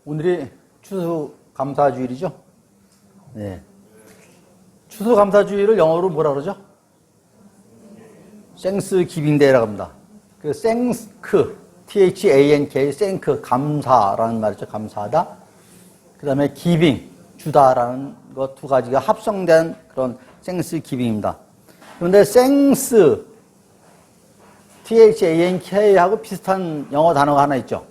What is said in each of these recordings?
오늘이 추수감사주일이죠. 네. 추수감사주일을 영어로 뭐라 그러죠? 땡스기빙데이라고 합니다. 그 땡크, T-H-A-N-K, 땡크, 감사라는 말이죠. 감사하다. 그 다음에 기빙, 주다라는 것 두 가지가 합성된 그런 땡스기빙입니다. 그런데 땡스, T-H-A-N-K하고 비슷한 영어 단어가 하나 있죠.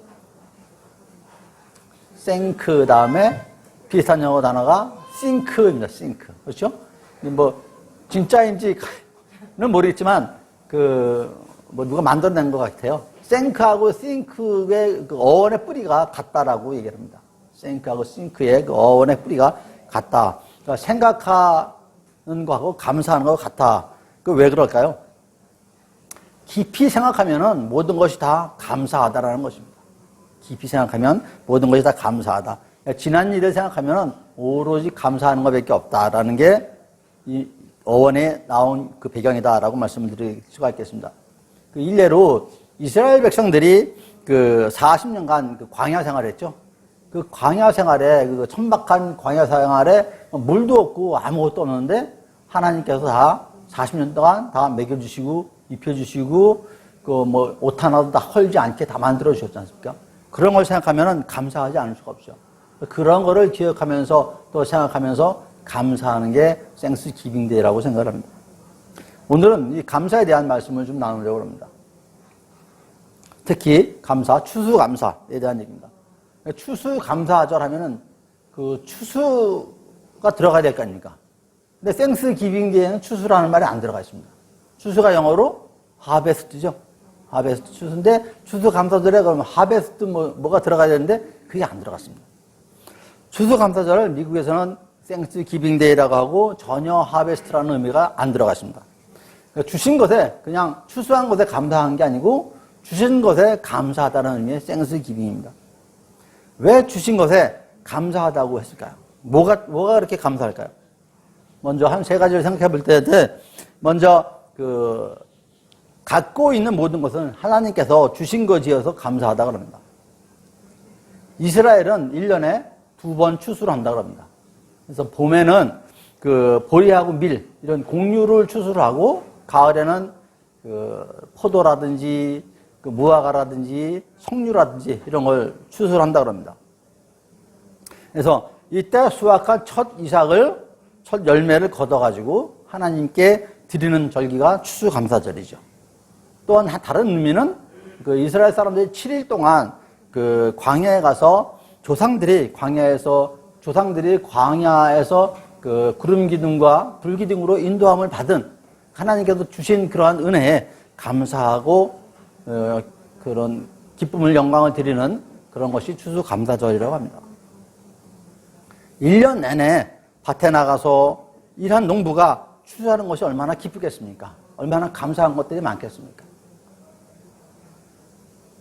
땡크 다음에 비슷한 영어 단어가 싱크입니다. 싱크. 그렇죠? 뭐 진짜인지는 모르겠지만 뭐 누가 만들어낸 것 같아요. 싱크하고 싱크의 그 어원의 뿌리가 같다라고 얘기를 합니다. 싱크하고 싱크의 그 어원의 뿌리가 같다. 그러니까 생각하는 거하고 감사하는 거하고 같다. 그 왜 그럴까요? 깊이 생각하면은 모든 것이 다 감사하다라는 것입니다. 깊이 생각하면 모든 것이 다 감사하다. 그러니까 지난 일을 생각하면 오로지 감사하는 것밖에 없다라는 게 이 어원에 나온 그 배경이다라고 말씀을 드릴 수가 있겠습니다. 그 일례로 이스라엘 백성들이 그 40년간 그 광야 생활을 했죠. 그 광야 생활에, 그 천박한 광야 생활에 물도 없고 아무것도 없는데 하나님께서 다 40년 동안 다 먹여주시고 입혀주시고 그 뭐 옷 하나도 다 헐지 않게 다 만들어주셨지 않습니까? 그런 걸 생각하면 감사하지 않을 수가 없죠. 그런 거를 기억하면서 또 생각하면서 감사하는 게 땡스기빙데이라고 생각을 합니다. 오늘은 이 감사에 대한 말씀을 좀 나누려고 합니다. 특히 감사, 추수감사에 대한 얘기입니다. 추수감사절 하면은 그 추수가 들어가야 될 거 아닙니까? 근데 땡스기빙데이에는 추수라는 말이 안 들어가 있습니다. 추수가 영어로 하베스트죠. 하베스트 추수인데 추수감사절에 그러면 하베스트 뭐가 들어가야 되는데 그게 안 들어갔습니다. 추수감사절을 미국에서는 땡스기빙데이라고 하고 전혀 하베스트라는 의미가 안 들어갔습니다. 그러니까 주신 것에 그냥 추수한 것에 감사한 게 아니고 주신 것에 감사하다는 의미의 땡스기빙입니다. 왜 주신 것에 감사하다고 했을까요? 뭐가 그렇게 감사할까요? 먼저 한 세 가지를 생각해 볼 때, 먼저 갖고 있는 모든 것은 하나님께서 주신 것이어서 감사하다고 합니다. 이스라엘은 1년에 2번 추수를 한다고 합니다. 그래서 봄에는 그 보리하고 밀, 이런 곡류를 추수를 하고, 가을에는 그 포도라든지, 그 무화과라든지, 석류라든지, 이런 걸 추수를 한다고 합니다. 그래서 이때 수확한 첫 이삭을, 첫 열매를 걷어가지고 하나님께 드리는 절기가 추수감사절이죠. 또한 다른 의미는 그 이스라엘 사람들이 7일 동안 그 광야에 가서 조상들이 광야에서 그 구름 기둥과 불 기둥으로 인도함을 받은 하나님께서 주신 그러한 은혜에 감사하고 그런 기쁨을 영광을 드리는 그런 것이 추수감사절이라고 합니다. 1년 내내 밭에 나가서 일한 농부가 추수하는 것이 얼마나 기쁘겠습니까? 얼마나 감사한 것들이 많겠습니까?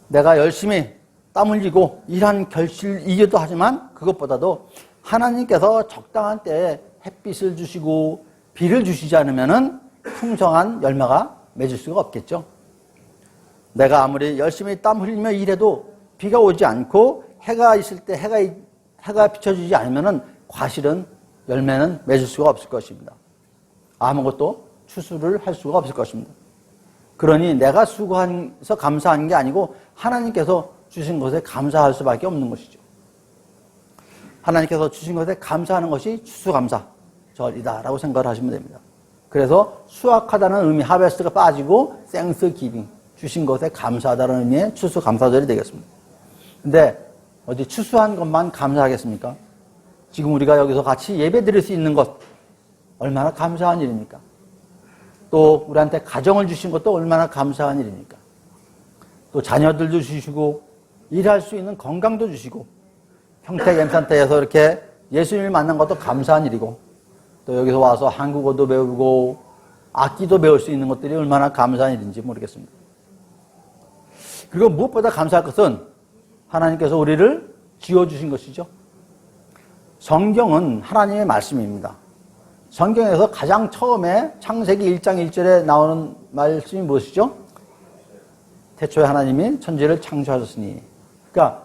내가 열심히 땀 흘리고 일한 결실이기도 하지만 그것보다도 하나님께서 적당한 때에 햇빛을 주시고 비를 주시지 않으면 풍성한 열매가 맺을 수가 없겠죠. 내가 아무리 열심히 땀 흘리며 일해도 비가 오지 않고 해가 있을 때 해가 비춰주지 않으면 과실은 열매는 맺을 수가 없을 것입니다. 아무것도 추수를 할 수가 없을 것입니다. 그러니 내가 수고해서 감사한 게 아니고 하나님께서 주신 것에 감사할 수밖에 없는 것이죠. 하나님께서 주신 것에 감사하는 것이 추수감사절이다라고 생각을 하시면 됩니다. 그래서 수확하다는 의미, 하베스트가 빠지고 땡스기빙, 주신 것에 감사하다는 의미의 추수감사절이 되겠습니다. 근데 어디 추수한 것만 감사하겠습니까? 지금 우리가 여기서 같이 예배 드릴 수 있는 것 얼마나 감사한 일입니까? 또 우리한테 가정을 주신 것도 얼마나 감사한 일입니까? 또 자녀들도 주시고 일할 수 있는 건강도 주시고 평택 엠산대에서 이렇게 예수님을 만난 것도 감사한 일이고 또 여기서 와서 한국어도 배우고 악기도 배울 수 있는 것들이 얼마나 감사한 일인지 모르겠습니다. 그리고 무엇보다 감사할 것은 하나님께서 우리를 지어주신 것이죠. 성경은 하나님의 말씀입니다. 성경에서 가장 처음에 창세기 1장 1절에 나오는 말씀이 무엇이죠? 태초에 하나님이 천지를 창조하셨으니. 그러니까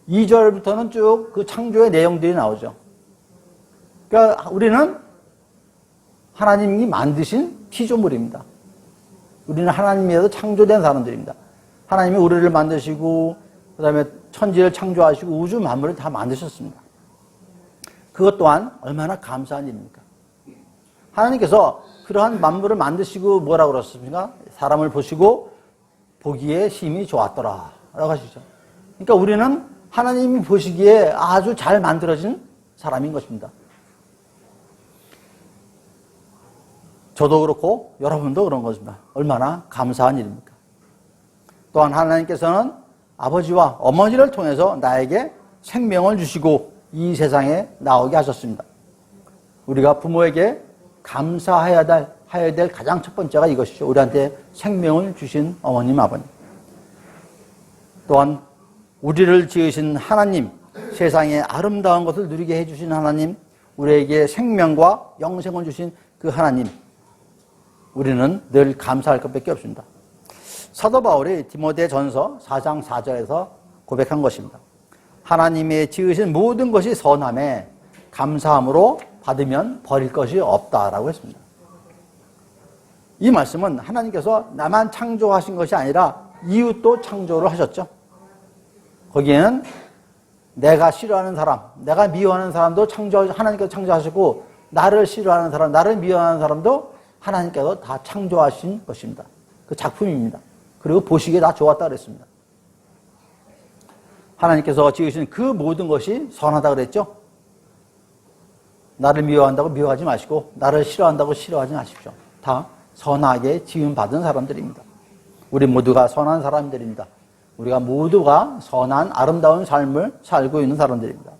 2절부터는 쭉 그 창조의 내용들이 나오죠. 그러니까 우리는 하나님이 만드신 피조물입니다. 우리는 하나님에서 창조된 사람들입니다. 하나님이 우리를 만드시고 그 다음에 천지를 창조하시고 우주 만물을 다 만드셨습니다. 그것 또한 얼마나 감사한 일입니까? 하나님께서 그러한 만물을 만드시고 뭐라고 그러셨습니까? 사람을 보시고 보기에 심히 좋았더라 라고 하시죠. 그러니까 우리는 하나님이 보시기에 아주 잘 만들어진 사람인 것입니다. 저도 그렇고 여러분도 그런 것입니다. 얼마나 감사한 일입니까? 또한 하나님께서는 아버지와 어머니를 통해서 나에게 생명을 주시고 이 세상에 나오게 하셨습니다. 우리가 부모에게 감사해야 될 가장 첫 번째가 이것이죠. 우리한테 생명을 주신 어머님, 아버님. 또한 우리를 지으신 하나님, 세상의 아름다운 것을 누리게 해주신 하나님, 우리에게 생명과 영생을 주신 그 하나님, 우리는 늘 감사할 것밖에 없습니다. 사도 바울이 디모데전서 4장 4절에서 고백한 것입니다. 하나님의 지으신 모든 것이 선함에 감사함으로 받으면 버릴 것이 없다라고 했습니다. 이 말씀은 하나님께서 나만 창조하신 것이 아니라 이웃도 창조를 하셨죠. 거기에는 내가 싫어하는 사람, 내가 미워하는 사람도 하나님께서 창조하시고 나를 싫어하는 사람, 나를 미워하는 사람도 하나님께서 다 창조하신 것입니다. 그 작품입니다. 그리고 보시기에 다 좋았다 그랬습니다. 하나님께서 지으신 그 모든 것이 선하다 그랬죠. 나를 미워한다고 미워하지 마시고 나를 싫어한다고 싫어하지 마십시오. 다 선하게 지음받은 사람들입니다. 우리 모두가 선한 사람들입니다. 우리가 모두가 선한 아름다운 삶을 살고 있는 사람들입니다.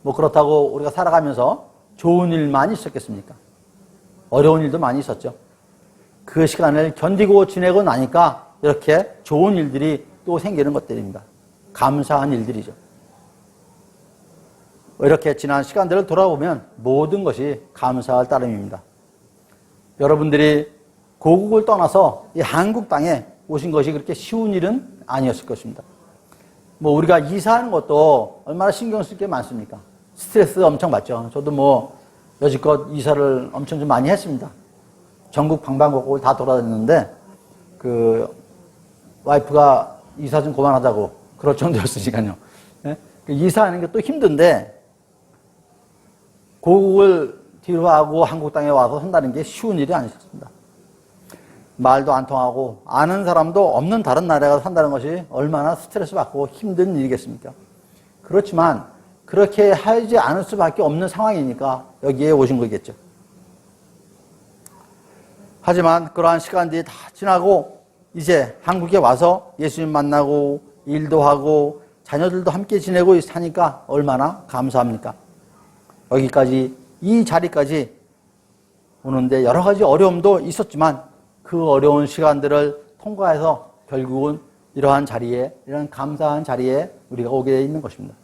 뭐 그렇다고 우리가 살아가면서 좋은 일만 있었겠습니까? 어려운 일도 많이 있었죠. 그 시간을 견디고 지내고 나니까 이렇게 좋은 일들이 또 생기는 것들입니다. 감사한 일들이죠. 이렇게 지난 시간들을 돌아보면 모든 것이 감사할 따름입니다. 여러분들이 고국을 떠나서 이 한국 땅에 오신 것이 그렇게 쉬운 일은 아니었을 것입니다. 뭐 우리가 이사하는 것도 얼마나 신경 쓸 게 많습니까? 스트레스 엄청 받죠. 저도 뭐 여지껏 이사를 엄청 좀 많이 했습니다. 전국 방방곡곡을 다 돌아다녔는데 그 와이프가 이사 좀 그만하자고 그럴 정도였으니까요. 네? 이사하는 게 또 힘든데 고국을 뒤로 하고 한국 땅에 와서 산다는 게 쉬운 일이 아니었습니다. 말도 안 통하고 아는 사람도 없는 다른 나라에 가서 산다는 것이 얼마나 스트레스 받고 힘든 일이겠습니까? 그렇지만 그렇게 하지 않을 수밖에 없는 상황이니까 여기에 오신 거겠죠. 하지만 그러한 시간들이 다 지나고 이제 한국에 와서 예수님 만나고 일도 하고 자녀들도 함께 지내고 사니까 얼마나 감사합니까? 여기까지 이 자리까지 오는데 여러 가지 어려움도 있었지만 그 어려운 시간들을 통과해서 결국은 이러한 자리에, 이런 감사한 자리에 우리가 오게 되어 있는 것입니다.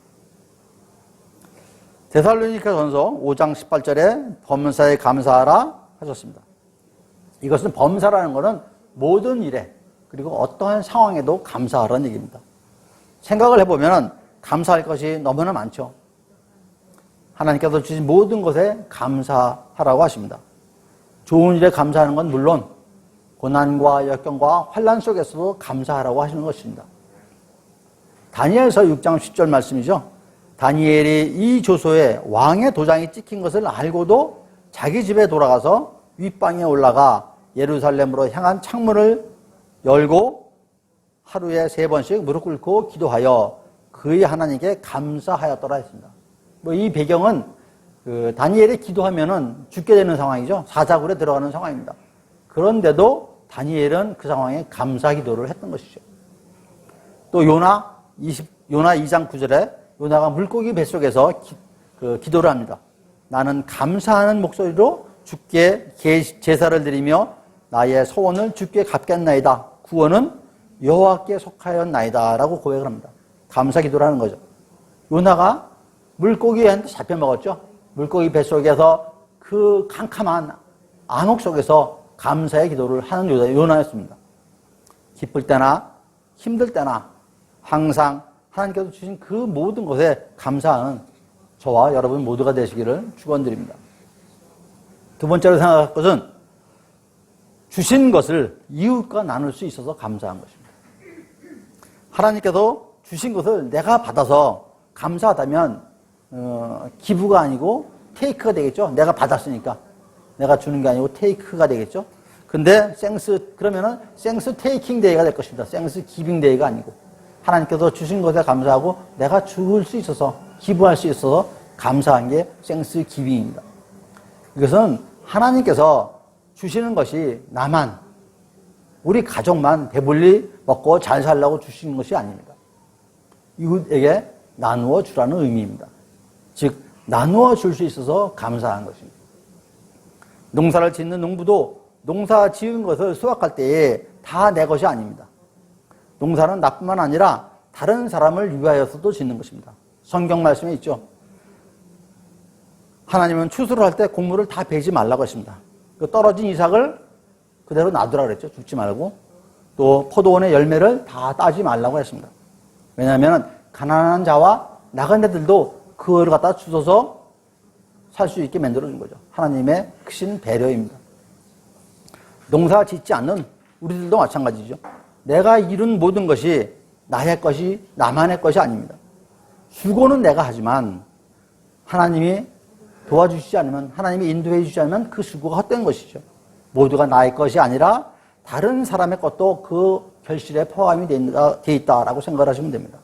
데살로니가전서 5장 18절에 범사에 감사하라 하셨습니다. 이것은 범사라는 것은 모든 일에 그리고 어떠한 상황에도 감사하라는 얘기입니다. 생각을 해보면 감사할 것이 너무나 많죠. 하나님께서 주신 모든 것에 감사하라고 하십니다. 좋은 일에 감사하는 건 물론 고난과 역경과 환난 속에서도 감사하라고 하시는 것입니다. 다니엘서 6장 10절 말씀이죠. 다니엘이 이 조소에 왕의 도장이 찍힌 것을 알고도 자기 집에 돌아가서 윗방에 올라가 예루살렘으로 향한 창문을 열고 하루에 3번씩 무릎 꿇고 기도하여 그의 하나님께 감사하였더라 했습니다. 뭐 이 배경은 다니엘이 기도하면은 죽게 되는 상황이죠. 사자굴에 들어가는 상황입니다. 그런데도 다니엘은 그 상황에 감사 기도를 했던 것이죠. 또 요나 2장 9절에 요나가 물고기 뱃속에서 기도를 합니다. 나는 감사하는 목소리로 주께 제사를 드리며 나의 소원을 주께 갚겠나이다. 구원은 여호와께 속하였나이다 라고 고백을 합니다. 감사 기도를 하는 거죠. 요나가 물고기한테 잡혀 먹었죠. 물고기 뱃속에서 그 캄캄한 암흑 속에서 감사의 기도를 하는 요나였습니다. 기쁠 때나 힘들 때나 항상 하나님께서 주신 그 모든 것에 감사하는 저와 여러분 모두가 되시기를 축원드립니다. 두 번째로 생각할 것은 주신 것을 이웃과 나눌 수 있어서 감사한 것입니다. 하나님께서 주신 것을 내가 받아서 감사하다면 기부가 아니고 테이크가 되겠죠. 내가 받았으니까 내가 주는 게 아니고 테이크가 되겠죠. 근데 그러면은 생스 테이킹 데이가 될 것입니다. 생스 기빙 데이가 아니고 하나님께서 주신 것에 감사하고 내가 줄 수 있어서 기부할 수 있어서 감사한 게 생스 기빙입니다. 이것은 하나님께서 주시는 것이 나만 우리 가족만 배불리 먹고 잘 살라고 주시는 것이 아닙니다. 이웃에게 나누어 주라는 의미입니다. 즉 나누어 줄 수 있어서 감사한 것입니다. 농사를 짓는 농부도 농사 지은 것을 수확할 때에 다 내 것이 아닙니다. 농사는 나뿐만 아니라 다른 사람을 위하여서도 짓는 것입니다. 성경 말씀에 있죠. 하나님은 추수를 할 때 곡물을 다 베지 말라고 했습니다. 떨어진 이삭을 그대로 놔두라 그랬죠. 죽지 말고. 또 포도원의 열매를 다 따지 말라고 했습니다. 왜냐하면 가난한 자와 나그네들도 그거를 갖다 주워서 살 수 있게 만들어준 거죠. 하나님의 크신 배려입니다. 농사 짓지 않는 우리들도 마찬가지죠. 내가 이룬 모든 것이 나의 것이 나만의 것이 아닙니다. 수고는 내가 하지만 하나님이 도와주시지 않으면 하나님이 인도해 주시지 않으면 그 수고가 헛된 것이죠. 모두가 나의 것이 아니라 다른 사람의 것도 그 결실에 포함이 되어 있다라고 생각하시면 됩니다.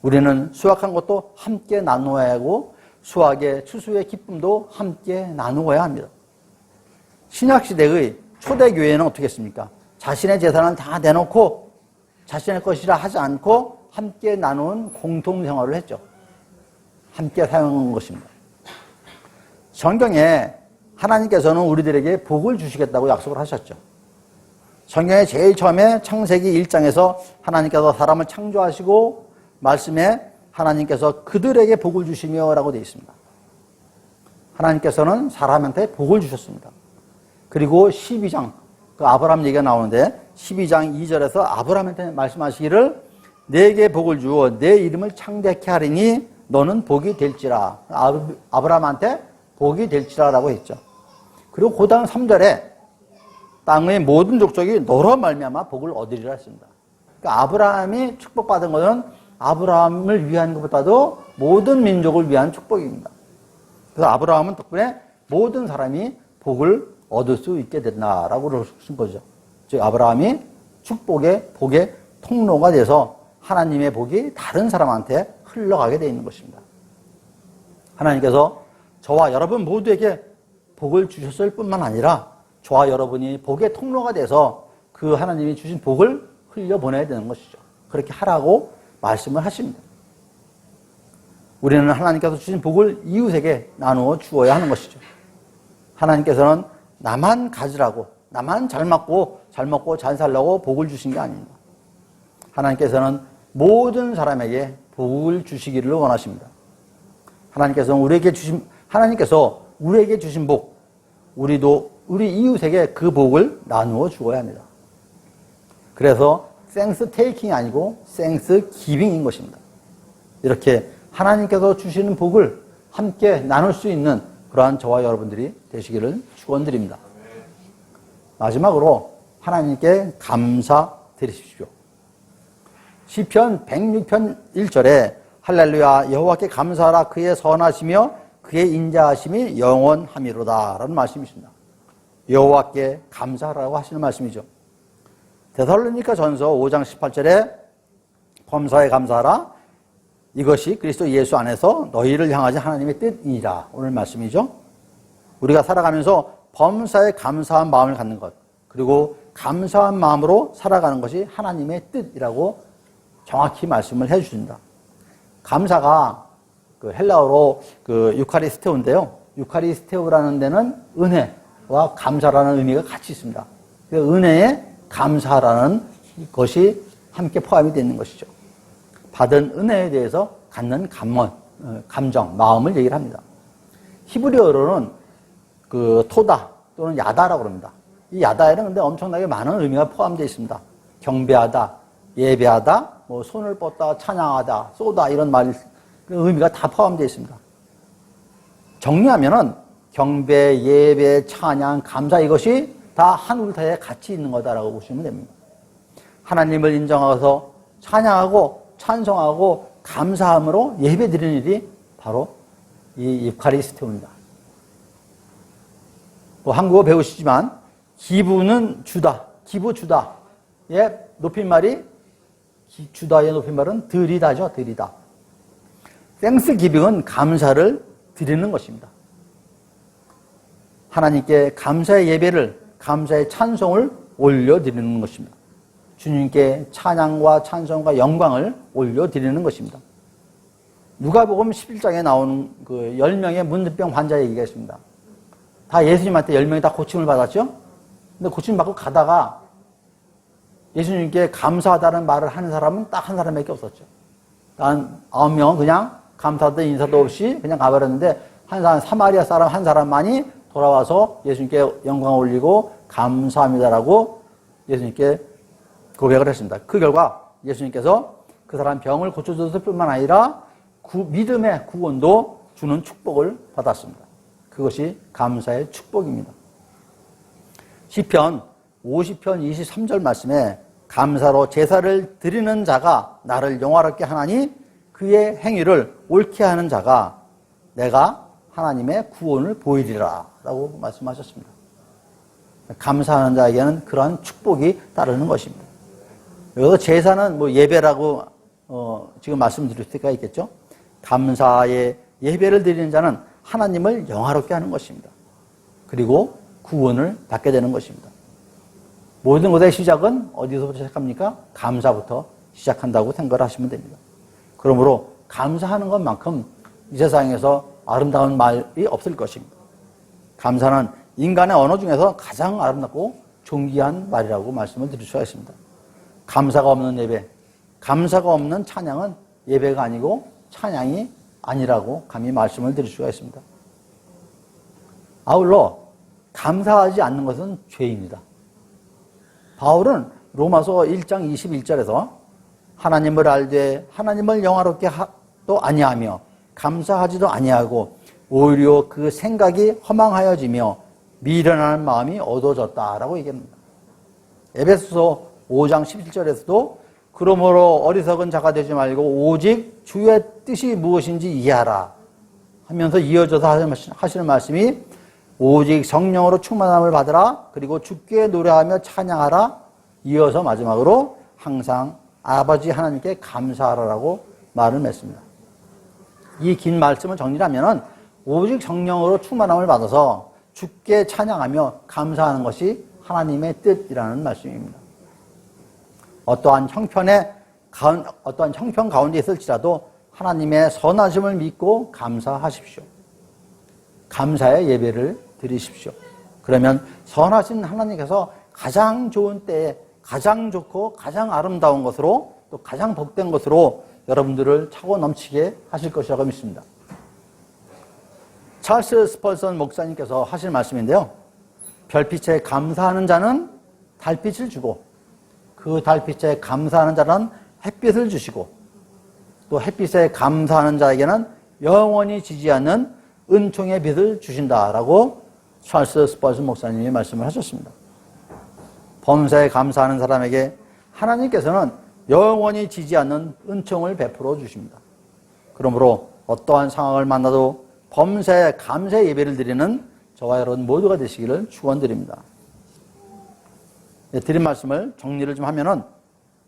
우리는 수확한 것도 함께 나누어야 하고 수확의 추수의 기쁨도 함께 나누어야 합니다. 신약시대의 초대교회는 어떻게 했습니까? 자신의 재산을 다 내놓고 자신의 것이라 하지 않고 함께 나누는 공동생활을 했죠. 함께 사용한 것입니다. 성경에 하나님께서는 우리들에게 복을 주시겠다고 약속을 하셨죠. 성경에 제일 처음에 창세기 1장에서 하나님께서 사람을 창조하시고 말씀에 하나님께서 그들에게 복을 주시며 라고 되어 있습니다. 하나님께서는 사람한테 복을 주셨습니다. 그리고 12장 그 아브라함 얘기가 나오는데 12장 2절에서 아브라함한테 말씀하시기를 내게 복을 주어 내 이름을 창대케 하리니 너는 복이 될지라. 아브라함한테 복이 될지라라고 했죠. 그리고 그 다음 3절에 땅의 모든 족속이 너로 말미암아 복을 얻으리라 했습니다. 그러니까 아브라함이 축복받은 것은 아브라함을 위한 것보다도 모든 민족을 위한 축복입니다. 그래서 아브라함은 덕분에 모든 사람이 복을 얻을 수 있게 된다라고 그러신 거죠. 즉 아브라함이 복의 통로가 돼서 하나님의 복이 다른 사람한테 흘러가게 되어 있는 것입니다. 하나님께서 저와 여러분 모두에게 복을 주셨을 뿐만 아니라 저와 여러분이 복의 통로가 돼서 그 하나님이 주신 복을 흘려보내야 되는 것이죠. 그렇게 하라고 말씀을 하십니다. 우리는 하나님께서 주신 복을 이웃에게 나누어 주어야 하는 것이죠. 하나님께서는 나만 가지라고, 나만 잘 먹고 잘 살라고 복을 주신 게 아닙니다. 하나님께서는 모든 사람에게 복을 주시기를 원하십니다. 하나님께서 우리에게 주신 복, 우리도 우리 이웃에게 그 복을 나누어 주어야 합니다. 그래서 생스 테이킹이 아니고 생스 기빙인 것입니다. 이렇게 하나님께서 주시는 복을 함께 나눌 수 있는 그러한 저와 여러분들이 되시기를 축원드립니다. 마지막으로 하나님께 감사드리십시오. 시편 106편 1절에 할렐루야 여호와께 감사하라 그의 선하시며 그의 인자하심이 영원함이로다 라는 말씀이 있습니다. 여호와께 감사하라고 하시는 말씀이죠. 데살로니가 전서 5장 18절에 범사에 감사하라 이것이 그리스도 예수 안에서 너희를 향하신 하나님의 뜻이니라 오늘 말씀이죠. 우리가 살아가면서 범사에 감사한 마음을 갖는 것 그리고 감사한 마음으로 살아가는 것이 하나님의 뜻이라고 정확히 말씀을 해주신다. 감사가 그 헬라어로 그 유카리스테오인데요. 유카리스테오라는 데는 은혜와 감사라는 의미가 같이 있습니다. 은혜에 감사라는 것이 함께 포함이 되어 있는 것이죠. 받은 은혜에 대해서 갖는 감정, 마음을 얘기를 합니다. 히브리어로는 그 토다 또는 야다라고 합니다. 이 야다에는 근데 엄청나게 많은 의미가 포함되어 있습니다. 경배하다, 예배하다, 뭐 손을 뻗다, 찬양하다, 쏘다 이런 말 그 의미가 다 포함되어 있습니다. 정리하면은 경배, 예배, 찬양, 감사 이것이 다 한 울타리에 같이 있는 거다라고 보시면 됩니다. 하나님을 인정하고서 찬양하고 찬송하고 감사함으로 예배 드리는 일이 바로 이 유카리스토입니다. 뭐 한국어 배우시지만 기부는 주다, 기부 주다. 예, 높임말이 주다의 높임말은 드리다죠, 드리다. 땡스기빙은 감사를 드리는 것입니다. 하나님께 감사의 예배를, 감사의 찬송을 올려드리는 것입니다. 주님께 찬양과 찬송과 영광을 올려드리는 것입니다. 누가복음 11장에 나오는 그 10명의 문둥병 환자 얘기가 있습니다. 다 예수님한테 10명이 다 고침을 받았죠? 근데 고침 받고 가다가 예수님께 감사하다는 말을 하는 사람은 딱 한 사람밖에 없었죠. 단 9명은 그냥 감사도 인사도 없이 그냥 가버렸는데 한 사람, 사마리아 사람 한 사람만이 돌아와서 예수님께 영광 올리고 감사합니다라고 예수님께 고백을 했습니다. 그 결과 예수님께서 그 사람 병을 고쳐줬을 뿐만 아니라 믿음의 구원도 주는 축복을 받았습니다. 그것이 감사의 축복입니다. 시편 50편 23절 말씀에 감사로 제사를 드리는 자가 나를 영화롭게 하나니 그의 행위를 옳게 하는 자가 내가 하나님의 구원을 보이리라 라고 말씀하셨습니다. 감사하는 자에게는 그러한 축복이 따르는 것입니다. 여기서 제사는 뭐 예배라고 지금 말씀드릴 수가 있겠죠. 감사의 예배를 드리는 자는 하나님을 영화롭게 하는 것입니다. 그리고 구원을 받게 되는 것입니다. 모든 것의 시작은 어디서부터 시작합니까? 감사부터 시작한다고 생각을 하시면 됩니다. 그러므로 감사하는 것만큼 이 세상에서 아름다운 말이 없을 것입니다. 감사는 인간의 언어 중에서 가장 아름답고 존귀한 말이라고 말씀을 드릴 수가 있습니다. 감사가 없는 예배, 감사가 없는 찬양은 예배가 아니고 찬양이 아니라고 감히 말씀을 드릴 수가 있습니다. 아울러 감사하지 않는 것은 죄입니다. 바울은 로마서 1장 21절에서 하나님을 알되 하나님을 영화롭게 도 아니하며 감사하지도 아니하고 오히려 그 생각이 허망하여지며 미련한 마음이 어두워졌다라고 얘기합니다. 에베소서 5장 17절에서도 그러므로 어리석은 자가 되지 말고 오직 주의 뜻이 무엇인지 이해하라 하면서 이어져서 하시는 말씀이 오직 성령으로 충만함을 받으라 그리고 주께 노래하며 찬양하라 이어서 마지막으로 항상 아버지 하나님께 감사하라라고 말을 맺습니다. 이 긴 말씀을 정리하면 오직 성령으로 충만함을 받아서 주께 찬양하며 감사하는 것이 하나님의 뜻이라는 말씀입니다. 어떠한 형편 가운데 있을지라도 하나님의 선하심을 믿고 감사하십시오. 감사의 예배를 드리십시오. 그러면 선하신 하나님께서 가장 좋은 때에 가장 좋고 가장 아름다운 것으로 또 가장 복된 것으로 여러분들을 차고 넘치게 하실 것이라고 믿습니다. 찰스 스펄선 목사님께서 하실 말씀인데요. 별빛에 감사하는 자는 달빛을 주고 그 달빛에 감사하는 자는 햇빛을 주시고 또 햇빛에 감사하는 자에게는 영원히 지지 않는 은총의 빛을 주신다라고 찰스 스펄선 목사님이 말씀을 하셨습니다. 범사에 감사하는 사람에게 하나님께서는 영원히 지지 않는 은총을 베풀어 주십니다. 그러므로 어떠한 상황을 만나도 범사에 감사의 예배를 드리는 저와 여러분 모두가 되시기를 축원드립니다. 드린 말씀을 정리를 좀 하면은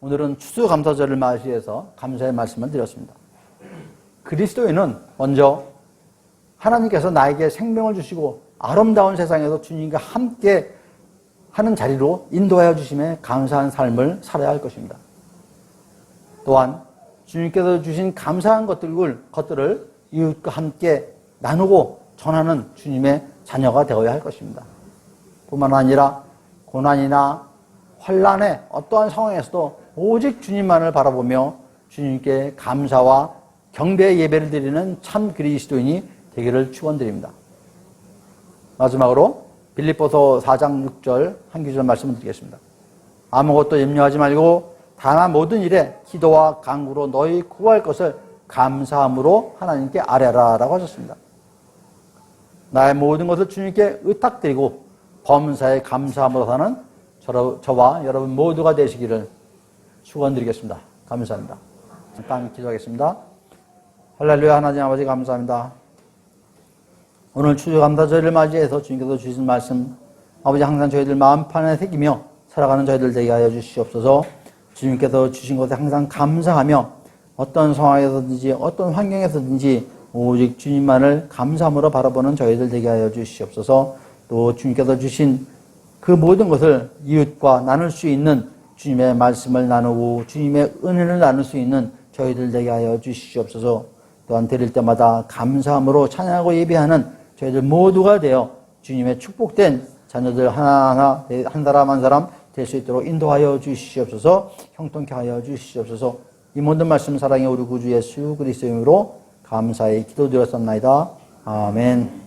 오늘은 추수감사절을 맞이해서 감사의 말씀을 드렸습니다. 그리스도인은 먼저 하나님께서 나에게 생명을 주시고 아름다운 세상에서 주님과 함께 하는 자리로 인도하여 주심에 감사한 삶을 살아야 할 것입니다. 또한 주님께서 주신 감사한 것들을 이웃과 함께 나누고 전하는 주님의 자녀가 되어야 할 것입니다. 뿐만 아니라 고난이나 환난의 어떠한 상황에서도 오직 주님만을 바라보며 주님께 감사와 경배의 예배를 드리는 참 그리스도인이 되기를 축원드립니다. 마지막으로 빌립보서 4장 6절 한 구절 말씀을 드리겠습니다. 아무것도 염려하지 말고 다만 모든 일에 기도와 간구로 너희 구할 것을 감사함으로 하나님께 아뢰라라고 하셨습니다. 나의 모든 것을 주님께 의탁드리고 범사에 감사함으로 사는 저와 여러분 모두가 되시기를 축원드리겠습니다. 감사합니다. 잠깐 기도하겠습니다. 할렐루야. 하나님 아버지 감사합니다. 오늘 추수감사 저희를 맞이해서 주님께서 주신 말씀 아버지 항상 저희들 마음판에 새기며 살아가는 저희들 되게 하여 주시옵소서. 주님께서 주신 것에 항상 감사하며 어떤 상황에서든지 어떤 환경에서든지 오직 주님만을 감사함으로 바라보는 저희들 되게 하여 주시옵소서. 또 주님께서 주신 그 모든 것을 이웃과 나눌 수 있는 주님의 말씀을 나누고 주님의 은혜를 나눌 수 있는 저희들 되게 하여 주시옵소서. 또한 드릴 때마다 감사함으로 찬양하고 예배하는 저희들 모두가 되어 주님의 축복된 자녀들 하나하나 한 사람 한 사람 될 수 있도록 인도하여 주시옵소서. 형통케 하여 주시옵소서. 이 모든 말씀 사랑의 우리 구주 예수 그리스도의 이름으로 감사히 기도드렸습니다. 아멘.